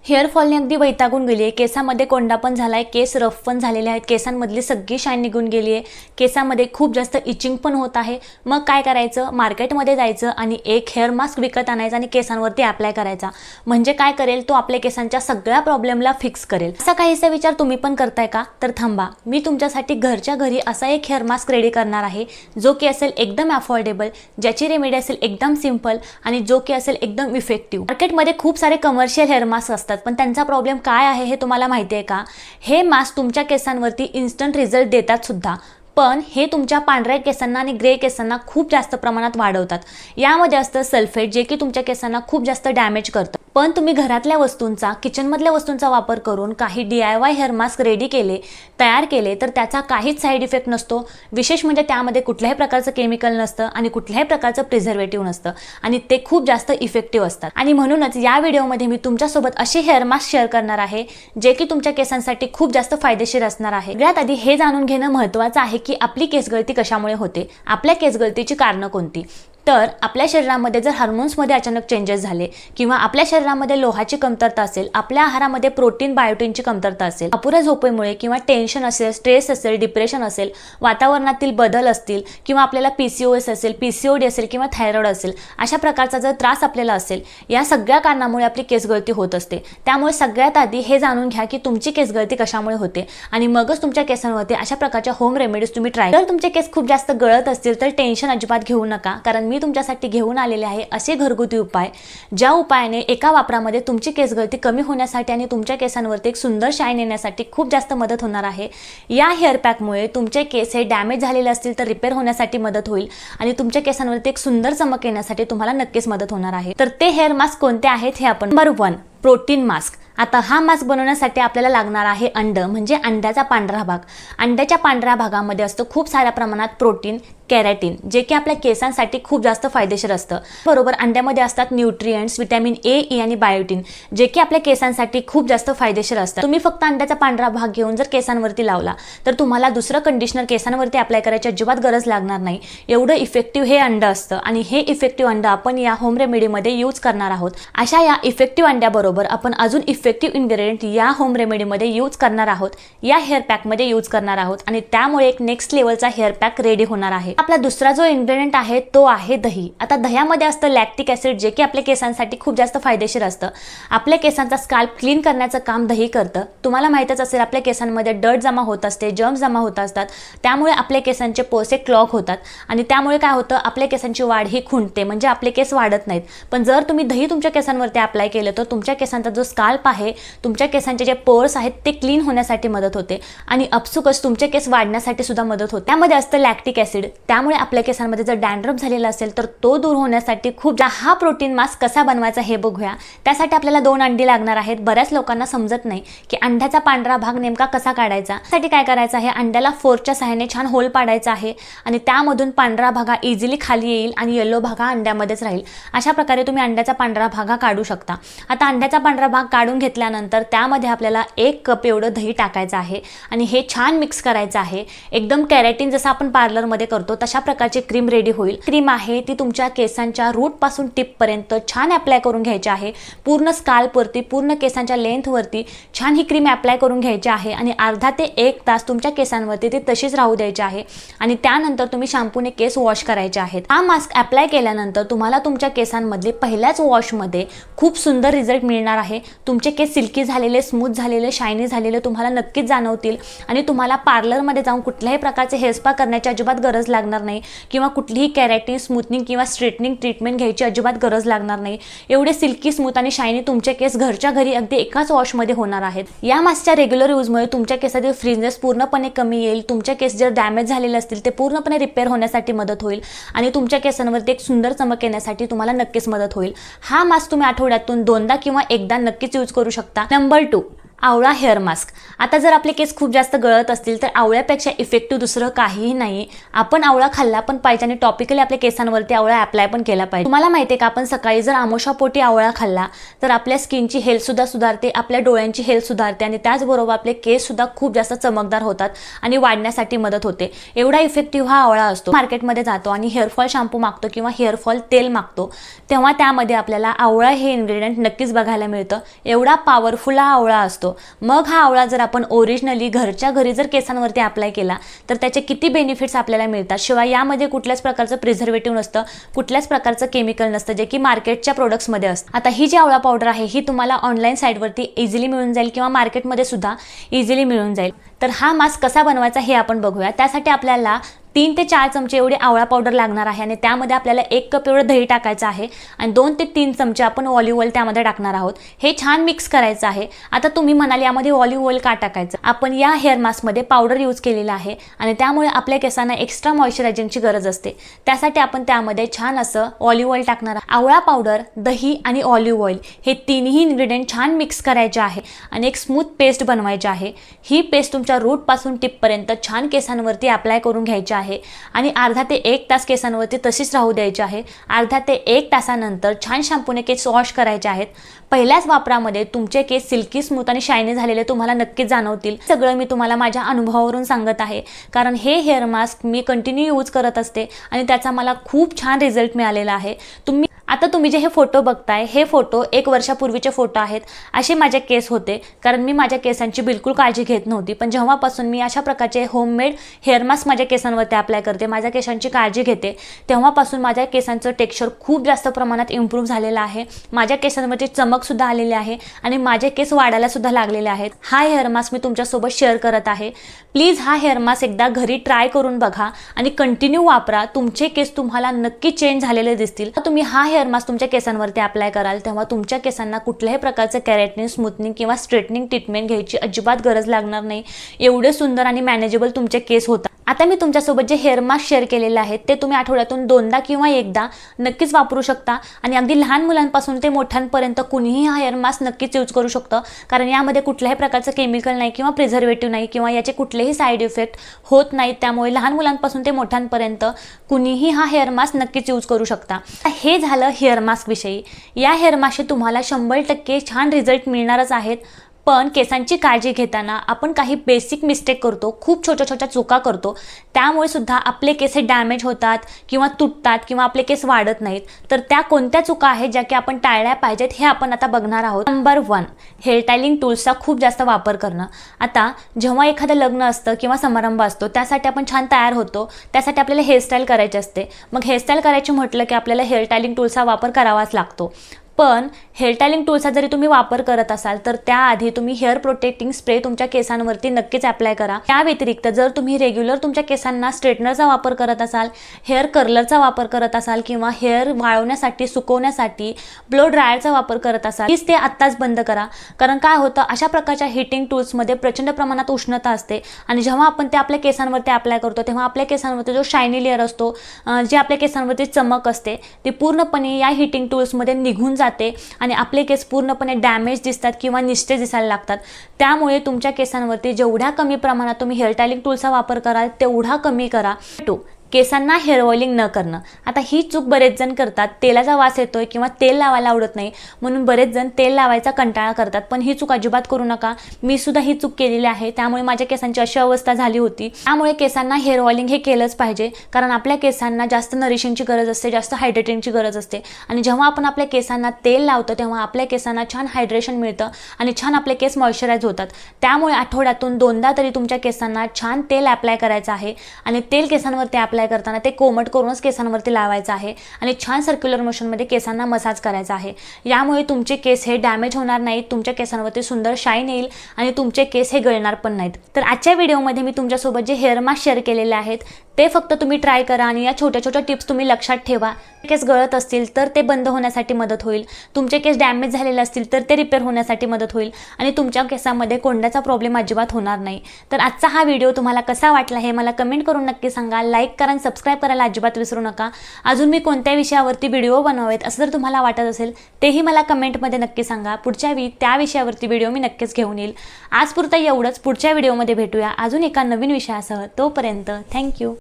Hair फॉलने अगदी वैतागून गेली आहे, केसामध्ये कोंडा पण झालाय, केस रफ पण झालेले आहेत, केसांमधली सगळी शाईन निघून गेली आहे, केसामध्ये खूप जास्त इचिंग पण होत आहे। मग काय करायचं, मार्केटमध्ये जायचं आणि एक हेअर मास्क विकत आणायचा आणि केसांवरती अप्लाय करायचा। म्हणजे काय करेल तो, आपल्या केसांच्या सगळ्या प्रॉब्लेमला फिक्स करेल। असा काहीसा विचार तुम्ही पण करताय का? तर थांबा, मी तुमच्यासाठी घरच्या घरी असा एक हेअर मास्क रेडी करणार आहे, जो की असेल एकदम अफोर्डेबल, ज्याची रेमेडी असेल एकदम सिंपल आणि जो की असेल एकदम इफेक्टिव्ह। मार्केटमध्ये खूप सारे कमर्शियल हेअर मास्क असतात, पण त्यांचा प्रॉब्लेम काय आहे हे तुम्हाला माहिती आहे का? हे मास्क तुमच्या केसांवरती इन्स्टंट रिझल्ट देतात सुद्धा, पण हे तुमच्या पांढऱ्या केसांना आणि ग्रे केसांना खूप जास्त प्रमाणात वाढवतात। यामध्ये असतं सल्फेट, जे की तुमच्या केसांना खूप जास्त डॅमेज करतं। पण तुम्ही घरातल्या वस्तूंचा, किचनमधल्या वस्तूंचा वापर करून काही DIY हेअर मास्क रेडी केले, तयार केले, तर त्याचा काहीच साईड इफेक्ट नसतो। विशेष म्हणजे त्यामध्ये कुठल्याही प्रकारचं केमिकल नसतं आणि कुठल्याही प्रकारचं प्रिझर्वेटिव्ह नसतं आणि ते खूप जास्त इफेक्टिव्ह असतात। आणि म्हणूनच या व्हिडिओमध्ये मी तुमच्यासोबत असे हेअर मास्क शेअर करणार आहे, जे की तुमच्या केसांसाठी खूप जास्त फायदेशीर असणार आहे। सगळ्यात आधी हे जाणून घेणं महत्त्वाचं आहे की आपली केसगळती कशामुळे होते, आपल्या केसगळतीची कारणं कोणती। तर आपल्या शरीरामध्ये जर हार्मोन्समध्ये अचानक चेंजेस झाले किंवा आपल्या शरीरामध्ये लोहाची कमतरता असेल, आपल्या आहारामध्ये प्रोटीन बायोटीनची कमतरता असेल, अपुऱ्या झोपेमुळे किंवा टेन्शन असेल, स्ट्रेस असेल, डिप्रेशन असेल, वातावरणातील बदल असतील किंवा आपल्याला PCOS असेल, PCOD असेल किंवा थायरॉइड असेल, अशा प्रकारचा जर त्रास आपल्याला असेल, या सगळ्या कारणामुळे आपली केसगळती होत असते। त्यामुळे सगळ्यात आधी हे जाणून घ्या की तुमची केसगळती कशामुळे होते आणि मगच तुमच्या केसांवरती अशा प्रकारच्या होम रेमेडीज तुम्ही ट्राय। जर तुमचे केस खूप जास्त गळत असतील तर टेन्शन अजिबात घेऊ नका, कारण मी तुमच्यासाठी घेऊन आलेले आहे असे घरगुती उपाय, ज्या उपायाने एका वापरामध्ये तुमची केसगळती कमी होण्यासाठी आणि तुमच्या केसांवरती एक सुंदर शाईन येण्यासाठी खूप जास्त मदत होणार आहे। या हेअर पॅकमुळे तुमचे केस हे डॅमेज झालेले असतील तर रिपेअर होण्यासाठी मदत होईल आणि तुमच्या केसांवरती एक सुंदर चमक येण्यासाठी तुम्हाला नक्कीच मदत होणार आहे। तर ते हेअर मास्क कोणते आहेत हे आपण। Number 1, protein mask. आता हा मास्क बनवण्यासाठी आपल्याला लागणार आहे अंड, म्हणजे अंड्याचा पांढरा भाग। अंड्याच्या पांढऱ्या भागामध्ये असतं खूप साऱ्या प्रमाणात प्रोटीन, कॅराटीन, जे की आपल्या केसांसाठी खूप जास्त फायदेशीर असतं। बरोबर अंड्यामध्ये असतात न्यूट्रिएंट्स, व्हिटॅमिन A, E आणि बायोटीन, जे की आपल्या केसांसाठी खूप जास्त फायदेशीर असतात। तुम्ही फक्त अंड्याचा पांढरा भाग घेऊन जर केसांवरती लावला तर तुम्हाला दुसरं कंडिशनर केसांवरती अप्लाय करायची अजिबात गरज लागणार नाही। एवढं इफेक्टिव्ह हे अंड असतं आणि हे इफेक्टिव्ह अंड आपण या होम रेमेडीमध्ये यूज करणार आहोत। अशा या इफेक्टिव्ह अंड्याबरोबर आपण अजून इफेक्टिव्ह इन्ग्रेडियंट या होम रेमेडीमध्ये यूज करणार आहोत, या हेअर पॅकमध्ये यूज करणार आहोत आणि त्यामुळे एक नेक्स्ट लेवलचा हेअर पॅक रेडी होणार आहे। आपला दुसरा जो इन्ग्रेडियंट आहे तो आहे दही। आता दह्यामध्ये असतं लॅक्टिक ऍसिड, जे की आपल्या केसांसाठी खूप जास्त फायदेशीर असतं। आपल्या केसांचा स्काल्प क्लीन करण्याचं काम दही करतं। तुम्हाला माहितच असेल आपल्या केसांमध्ये डर्ट जमा होत असते, जर्म्स जमा होत असतात, त्यामुळे आपल्या केसांचे पोसे क्लॉग होतात आणि त्यामुळे काय होतं, आपल्या केसांची वाढ ही खुंटते, म्हणजे आपले केस वाढत नाहीत। पण जर तुम्ही दही तुमच्या केसांवरती अप्लाय केलं तर तुमच्या केसांचा जो स्काल्प आहे, तुमच्या केसांचे जे पोर्स आहेत ते क्लीन होण्यासाठी मदत होते आणि अपसुकच तुमचे केस वाढण्यासाठी सुद्धा मदत होते। त्यामध्ये असतं लॅक्टिक ऍसिड, त्यामुळे आपल्या केसांमध्ये जर डॅन्ड्रफ झालेला असेल तर तो दूर होण्यासाठी खूप। हा प्रोटीन मास्क कसा बनवायचा हे बघूया। त्यासाठी आपल्याला 2 अंडी लागणार आहेत। बऱ्याच लोकांना समजत नाही की अंड्याचा पांढरा भाग नेमका कसा काढायचा। त्यासाठी काय करायचं आहे, अंड्याला फोर्कच्या सहाय्याने छान होल पाडायचा आहे आणि त्यामधून पांढरा भाग इझिली खाली येईल आणि येलो भाग अंड्यामध्येच राहील। अशा प्रकारे तुम्ही अंड्याचा पांढरा भाग काढू शकता। आता अंड्याचा पांढरा भाग काढून घेतल्यानंतर त्यामध्ये आपल्याला 1 कप एवढं दही टाकायचं आहे आणि हे छान मिक्स करायचं आहे। एकदम कॅराटीन जसं आपण पार्लरमध्ये करतो तशा प्रकारची क्रीम रेडी होईल। क्रीम आहे ती तुमच्या केसांच्या रूट पासून टिप पर्यंत छान अप्लाय करून घ्यायची आहे। पूर्ण स्काल्प वरती, पूर्ण केसांच्या लेंथ वरती छान ही क्रीम अप्लाय करून घ्यायची आहे आणि अर्धा ते 1 तास तुमच्या केसांवरती ती तशीच राहू द्यायची आहे आणि त्यानंतर तुम्ही शॅम्पूने केस वॉश करायचे आहेत। हा मास्क अप्लाय केल्यानंतर तुम्हाला तुमच्या केसांमधले पहिल्याच वॉशमध्ये खूप सुंदर रिझल्ट मिळणार आहे। तुमचे केस सिल्की झालेले, स्मूथ झालेले, शायनी झालेले तुम्हाला नक्कीच जाणवतील आणि तुम्हाला पार्लरमध्ये जाऊन कुठल्याही प्रकारचे हेअर स्पा करण्याची अजिबात गरज लागणार नाही किंवा कुठलीही कॅराटीन, स्मूथनिंग किंवा स्ट्रेटनिंग ट्रीटमेंट घ्यायची अजिबात गरज लागणार नाही। एवढे सिल्की, स्मूथ आणि शायनी तुमचे केस घरच्या घरी अगदी एकाच वॉशमध्ये होणार आहेत। या मास्कच्या रेग्युलर यूजमुळे तुमच्या केसातील फ्रिंजेस पूर्णपणे कमी येईल। तुमचे केस जर डॅमेज झालेले असतील ते पूर्णपणे रिपेअर होण्यासाठी मदत होईल आणि तुमच्या केसांवरती एक सुंदर चमक येण्यासाठी तुम्हाला नक्कीच मदत होईल। हा मास्क तुम्ही आठवड्यातून 2दा किंवा 1दा नक्कीच यूज करू शकता। नंबर 2, आवळा हेअर मास्क. आता जर आपले केस खूप जास्त गळत असतील तर आवळ्यापेक्षा इफेक्टिव्ह दुसरं काहीही नाही. आपण आवळा खाल्ला पण पाहिजे आणि टॉपिकली आपल्या केसांवरती आवळा अप्लाय पण केला पाहिजे. तुम्हाला माहिती आहे का, आपण सकाळी जर आमोशापोटी आवळा खाल्ला तर आपल्या स्किनची हेल्थसुद्धा सुधारते, आपल्या डोळ्यांची हेल्थ सुधारते आणि त्याचबरोबर आपले केससुद्धा खूप जास्त चमकदार होतात आणि वाढण्यासाठी मदत होते. एवढा इफेक्टिव्ह हा आवळा असतो. मार्केटमध्ये जातो आणि हेअरफॉल शॅम्पू मागतो किंवा हेअरफॉल तेल मागतो तेव्हा त्यामध्ये आपल्याला आवळा हे इन्ग्रेडियंट नक्कीच बघायला मिळतं. एवढा पॉवरफुल हा आवळा असतो. मग हा आवळा जर आपण ओरिजिनली घरच्या घरी जर केसांवरती अप्लाय केला तर त्याचे किती बेनिफिट्स आपल्याला मिळतात. शिवाय यामध्ये कुठल्याच प्रकारचं प्रिझर्वेटिव्ह नसतं, कुठल्याच प्रकारचं केमिकल नसतं जे की मार्केटच्या प्रोडक्ट्समध्ये असतं. आता ही जी आवळा पावडर आहे ही तुम्हाला ऑनलाईन साईटवरती इझिली मिळून जाईल किंवा मार्केटमध्ये सुद्धा इझिली मिळून जाईल. तर हा मास्क कसा बनवायचा हे आपण बघूया. त्यासाठी आपल्याला 3 ते 4 चमचे एवढी आवळा पावडर लागणार आहे आणि त्यामध्ये आपल्याला 1 कप एवढं दही टाकायचं आहे आणि 2 ते 3 चमचे आपण ऑलिव्ह ऑइल त्यामध्ये टाकणार आहोत. हे छान मिक्स करायचं आहे. आता तुम्ही म्हणाल यामध्ये ऑलिव्ह ऑइल का टाकायचं? आपण या हेअर मास्कमध्ये पावडर यूज केलेला आहे आणि त्यामुळे आपल्या केसांना एक्स्ट्रा मॉइश्चरायझिंगची गरज असते. त्यासाठी आपण त्यामध्ये छान असं ऑलिव्ह ऑइल टाकणार आहोत. आवळा पावडर, दही आणि ऑलिव्ह ऑइल हे तिन्ही इन्ग्रेडियंट छान मिक्स करायचे आहे आणि एक स्मूथ पेस्ट बनवायची आहे. ही पेस्ट तुमच्या रूटपासून टिपपर्यंत छान केसांवरती अप्लाय करून घ्यायची आहे आणि अर्धा ते 1 तास केसांवरती तशीच राहू द्यायची आहे. अर्धा ते 1 तासानंतर छान शॅम्पूने केस वॉश करायचे आहेत. पहिल्याच वापरामध्ये तुमचे केस सिल्की स्मूथ आणि शायनी झालेले तुम्हाला नक्कीच जाणवतील. सगळं मी तुम्हाला माझ्या अनुभवावरून सांगत आहे, कारण हे हेअर मास्क मी कंटिन्यू यूज करत असते आणि त्याचा मला खूप छान रिझल्ट मिळालेला आहे. आता तुम्ही जे हे फोटो बघताय हे फोटो 1 वर्षापूर्वीचे फोटो आहेत. असे माझे केस होते कारण मी माझ्या केसांची बिलकुल काळजी घेत नव्हती. पण जेव्हापासून मी अशा प्रकारचे होममेड हेअर मास्क माझ्या केसांवरती अप्लाय करते, माझ्या केसांची काळजी घेते, तेव्हापासून माझ्या केसांचं टेक्स्चर खूप जास्त प्रमाणात इम्प्रूव्ह झालेलं आहे. माझ्या केसांवरती चमकसुद्धा आलेली आहे आणि माझे केस वाढायला सुद्धा लागलेले आहेत. हा हेअर मास्क मी तुमच्यासोबत शेअर करत आहे. प्लीज हा हेअर मास्क एकदा घरी ट्राय करून बघा आणि कंटिन्यू वापरा. तुमचे केस तुम्हाला नक्की चेंज झालेले दिसतील. तुम्ही हा हेअर मास्क तुमच्या केसांवरती अप्लाय कराल तेव्हा तुमच्या केसांना कुठल्याही प्रकारचं केराटिन, स्मूथनिंग किंवा स्ट्रेटनिंग ट्रीटमेंट घ्यायची अजिबात गरज लागणार नाही. एवढे सुंदर आणि मॅनेजेबल तुमचे केस होतात. आता मी तुमच्यासोबत जे हेअर मास्क शेअर केलेले आहेत ते तुम्ही आठवड्यातून 2दा किंवा 1दा नक्कीच वापरू शकता आणि अगदी लहान मुलांपासून ते मोठ्यांपर्यंत कुणीही हा हेअर मास्क नक्कीच यूज करू शकतं, कारण यामध्ये कुठल्याही प्रकारचं केमिकल नाही किंवा प्रिझर्वेटिव्ह नाही किंवा याचे कुठलेही साईड इफेक्ट होत नाहीत. त्यामुळे लहान मुलांपासून ते मोठ्यांपर्यंत कुणीही हा हेअर मास्क नक्कीच यूज करू शकता. हे झालं हेअर मास्क विषयी. या हेअर मास्कचे तुम्हाला 100% छान रिझल्ट मिळणारच आहेत. पण केसांची काळजी घेताना आपण काही बेसिक मिस्टेक करतो, खूप छोट्या चुका करतो, त्यामुळे सुद्धा आपले केस हे डॅमेज होतात किंवा तुटतात किंवा आपले केस वाढत नाहीत. तर त्या कोणत्या चुका आहेत ज्या की आपण टाळल्या पाहिजेत हे आपण आता बघणार आहोत. नंबर 1, हेअर स्टायलिंग टूल्सचा खूप जास्त वापर करणं. आता जेव्हा एखादं लग्न असतं किंवा समारंभ असतो त्यासाठी आपण छान तयार होतो, त्यासाठी आपल्याला हेअरस्टाईल करायची असते. मग हेअरस्टाईल करायची म्हटलं की आपल्याला हेअर स्टायलिंग टूल्सचा वापर करावाच लागतो. पण हेअर स्टायलिंग टूल्सचा जरी तुम्ही वापर करत असाल तर त्याआधी तुम्ही हेअर प्रोटेक्टिंग स्प्रे तुमच्या केसांवरती नक्कीच अप्लाय करा. त्या व्यतिरिक्त जर तुम्ही रेग्युलर तुमच्या केसांना स्ट्रेटनरचा वापर करत असाल, हेअर कर्लरचा वापर करत असाल किंवा हेअर वाळवण्यासाठी, सुकवण्यासाठी ब्लो ड्रायरचा वापर करत असाल, प्लीज ते आत्ताच बंद करा. कारण काय होतं, अशा प्रकारच्या हीटिंग टूल्समध्ये प्रचंड प्रमाणात उष्णता असते आणि जेव्हा आपण ते आपल्या केसांवरती अप्लाय करतो तेव्हा आपल्या केसांवरती जो शायनी लेअर असतो, जे आपल्या केसांवरती चमक असते, ती पूर्णपणे या हीटिंग टूल्समध्ये निघून जाते आणि आपले केस पूर्णपणे डॅमेज दिसतात किंवा निस्ते दिसायला लागतात. त्यामुळे तुमच्या केसांवरती जेवढ्या कमी प्रमाणात तुम्ही हेअर स्टायलिंग टूल्सचा वापर कराल तेवढा कमी करा. केसांना हेअर ऑइलिंग न करणं. आता ही चूक बरेच जण करतात. तेलाचा वास येतोय किंवा तेल लावायला आवडत नाही म्हणून बरेच जण तेल लावायचा कंटाळा करतात. पण ही चूक अजिबात करू नका. मी सुद्धा ही चूक केलेली आहे, त्यामुळे माझ्या केसांची अशी अवस्था झाली होती. त्यामुळे केसांना हेअर ऑइलिंग हे केलंच पाहिजे, कारण आपल्या केसांना जास्त नरिशिंगची गरज असते, जास्त हायड्रेटिंगची गरज असते आणि जेव्हा आपण आपल्या केसांना तेल लावतो तेव्हा आपल्या केसांना छान हायड्रेशन मिळतं आणि छान आपले केस मॉइश्चराइज होतात. त्यामुळे आठवड्यातून 2दा तरी तुमच्या केसांना छान तेल अप्लाय करायचं आहे आणि तेल केसांवरती अप्लाय करताना ते कोमट करूनच केसांवरती लावायचं आहे आणि छान सर्क्युलर मोशनमध्ये केसांना मसाज करायचा आहे. यामुळे तुमचे केस हे डॅमेज होणार नाहीत, तुमच्या केसांवरती सुंदर शाईन येईल आणि तुमचे केस हे गळणार पण नाहीत. तर आजच्या व्हिडिओमध्ये मी तुमच्यासोबत जे हेअर मास्क शेअर केलेले आहेत ते फक्त तुम्ही ट्राय करा आणि या छोट्या छोट्या टिप्स तुम्ही लक्षात ठेवा. केस गळत असतील तर ते बंद होण्यासाठी मदत होईल, तुमचे केस डॅमेज झालेले असतील तर ते रिपेअर होण्यासाठी मदत होईल आणि तुमच्या केसामध्ये कोंड्याचा प्रॉब्लेम अजिबात होणार नाही. तर आजचा हा व्हिडिओ तुम्हाला कसा वाटला हे मला कमेंट करून नक्की सांगा. लाईक करा आणि सबस्क्राईब करायला अजिबात विसरू नका. अजून मी कोणत्या विषयावरती व्हिडिओ बनवावेत असं जर तुम्हाला वाटत असेल तेही मला कमेंटमध्ये नक्की सांगा. पुढच्या वेळी त्या विषयावरती व्हिडिओ मी नक्कीच घेऊन येईल. आजपुरतं एवढंच. पुढच्या व्हिडिओमध्ये भेटूया अजून एका नवीन विषयासह. तोपर्यंत थँक्यू.